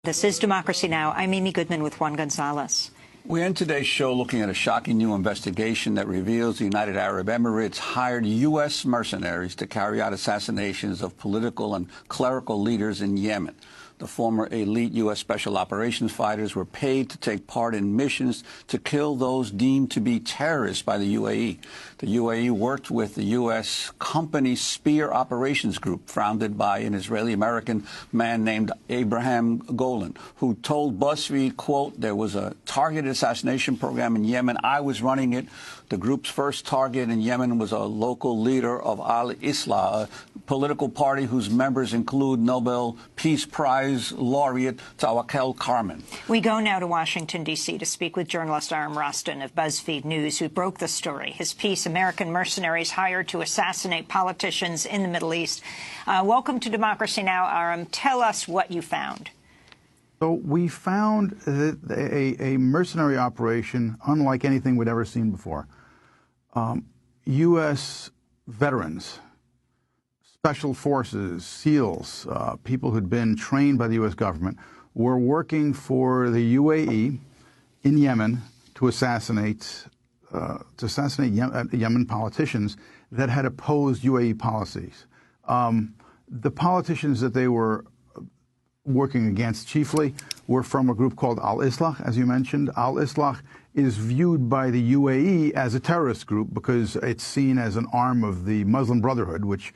This is Democracy Now! I'm Amy Goodman with Juan Gonzalez. We end today's show looking at a shocking new investigation that reveals the United Arab Emirates hired U.S. mercenaries to carry out assassinations of political and clerical leaders in Yemen. The former elite U.S. Special Operations fighters were paid to take part in missions to kill those deemed to be terrorists by the UAE. The UAE worked with the U.S. company Spear Operations Group, founded by an Israeli-American man named Abraham Golan, who told BuzzFeed, quote, "There was a targeted assassination program in Yemen. I was running it. The group's first target in Yemen was a local leader of Al-Islah, a political party whose members include Nobel Peace Prize laureate Tawakkol Karman." We go now to Washington, D.C. to speak with journalist Aram Roston of BuzzFeed News, who broke the story. His piece, American Mercenaries Hired to Assassinate Politicians in the Middle East. Welcome to Democracy Now! Aram, tell us what you found. So we found a mercenary operation unlike anything we'd ever seen before. U.S. veterans, special forces, SEALs, people who'd been trained by the U.S. government, were working for the UAE in Yemen to assassinate Yemen politicians that had opposed UAE policies. The politicians that they were working against chiefly were from a group called Al-Islah, as you mentioned. Al-Islah is viewed by the UAE as a terrorist group because it's seen as an arm of the Muslim Brotherhood, which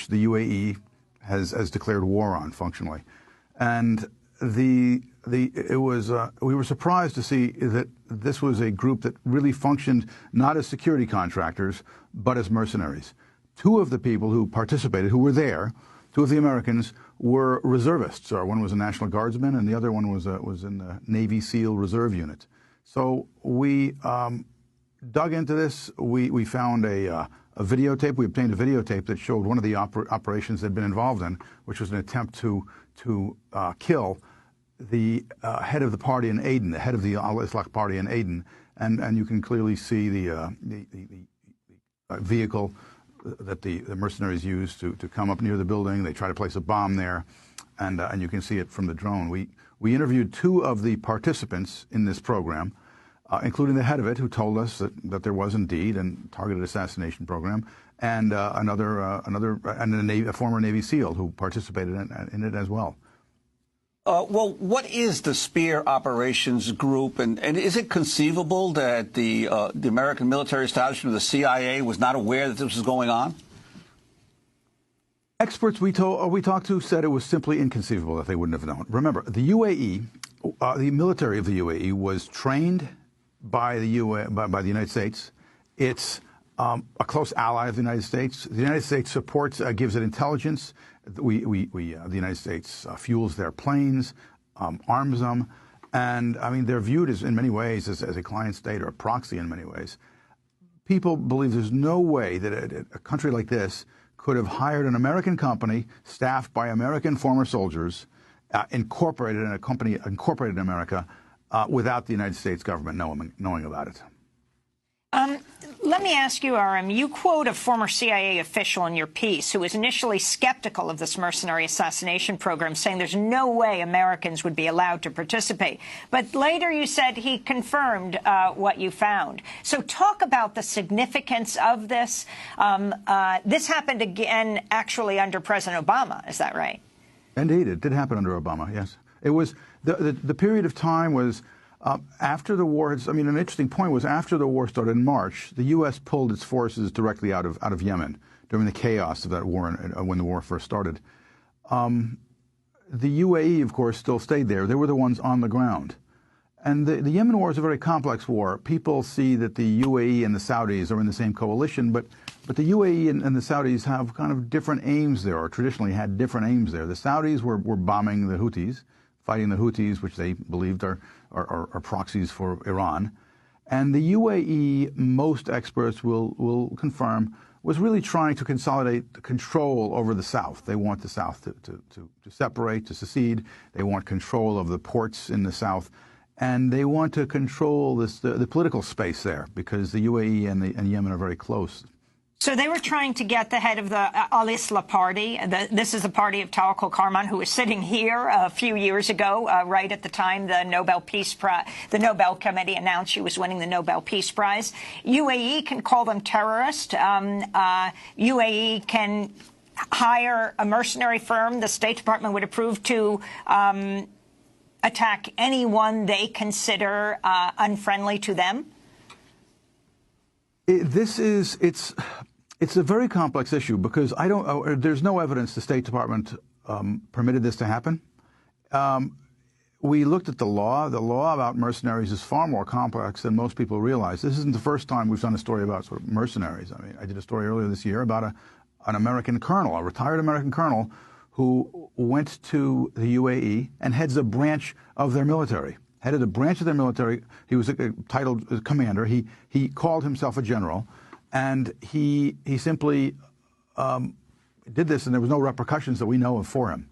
the UAE has declared war on functionally. And we were surprised to see that this was a group that really functioned not as security contractors, but as mercenaries. Two of the people who participated, who were there, two of the Americans, were reservists. One was a National Guardsman, and the other one was in the Navy SEAL Reserve Unit. So we dug into this. We found a videotape. We obtained a videotape that showed one of the operations they'd been involved in, which was an attempt to kill the head of the party in Aden, the head of the Al-Islah party in Aden, and you can clearly see the vehicle that the mercenaries used to come up near the building. They try to place a bomb there, and you can see it from the drone. We interviewed two of the participants in this program, including the head of it, who told us that there was indeed a targeted assassination program, and a former Navy SEAL who participated in it as well. Well, what is the Spear Operations Group, and is it conceivable that the American military establishment, the CIA, was not aware that this was going on? Experts we talked to said it was simply inconceivable that they wouldn't have known. Remember, the UAE, the military of the UAE, was trained by the United States. It's a close ally of the United States. The United States supports, gives it intelligence. The United States fuels their planes, arms them, and I mean they're viewed in many ways as a client state or a proxy in many ways. People believe there's no way that a country like this could have hired an American company staffed by American former soldiers, incorporated in a company incorporated in America, without the United States government knowing about it. Let me ask you, Aram, you quote a former CIA official in your piece who was initially skeptical of this mercenary assassination program, saying there's no way Americans would be allowed to participate. But later you said he confirmed what you found. So talk about the significance of this. This happened again, actually, under President Obama. Is that right? Indeed, it did happen under Obama, yes. It was the period of time was after the war. I mean, an interesting point was after the war started in March, the U.S. pulled its forces directly out of Yemen during the chaos of that war when the war first started. The UAE, of course, still stayed there. They were the ones on the ground. And the Yemen war is a very complex war. People see that the UAE and the Saudis are in the same coalition, but the UAE and the Saudis have kind of different aims there, or traditionally had different aims there. The Saudis were bombing the Houthis, fighting the Houthis, which they believed are proxies for Iran. And the UAE, most experts will confirm, was really trying to consolidate the control over the South. They want the South to separate, to secede. They want control of the ports in the South. And they want to control the political space there because the UAE and Yemen are very close. So they were trying to get the head of the Al-Islah party. This is the party of Tawakkol Karman, who was sitting here a few years ago, right at the time the Nobel Committee announced she was winning the Nobel Peace Prize. UAE can call them terrorists. UAE can hire a mercenary firm the State Department would approve to attack anyone they consider unfriendly to them. It's a very complex issue because there's no evidence the State Department permitted this to happen. We looked at the law. The law about mercenaries is far more complex than most people realize. This isn't the first time we've done a story about sort of mercenaries. I mean, I did a story earlier this year about an American colonel, a retired American colonel, who went to the UAE and heads a branch of their military. Headed a branch of their military. He was titled commander. He called himself a general. And he simply did this, and there was no repercussions that we know of for him.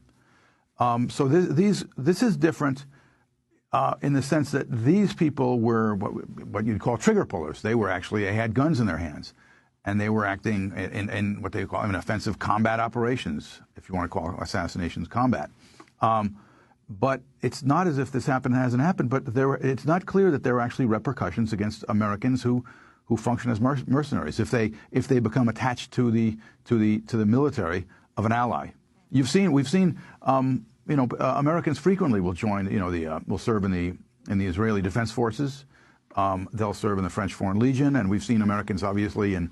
So this is different in the sense that these people were what you'd call trigger pullers. They had guns in their hands, and they were acting in what they call offensive combat operations, if you want to call assassinations combat. But it's not as if this hasn't happened. But it's not clear that there are actually repercussions against Americans who function as mercenaries if they become attached to the military of an ally. We've seen Americans frequently will join will serve in the Israeli Defense Forces. They'll serve in the French Foreign Legion, and we've seen Americans obviously in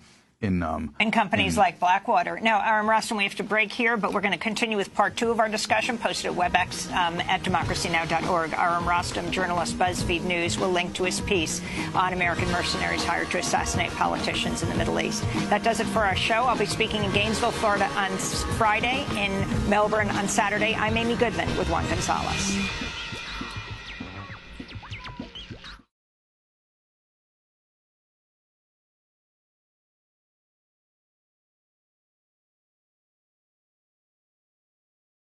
companies like Blackwater. Now, Aram Rostam, we have to break here, but we're going to continue with part 2 of our discussion, posted at WebEx at democracynow.org. Aram Rostam, journalist, BuzzFeed News, will link to his piece on American mercenaries hired to assassinate politicians in the Middle East. That does it for our show. I'll be speaking in Gainesville, Florida on Friday, in Melbourne on Saturday. I'm Amy Goodman with Juan Gonzalez.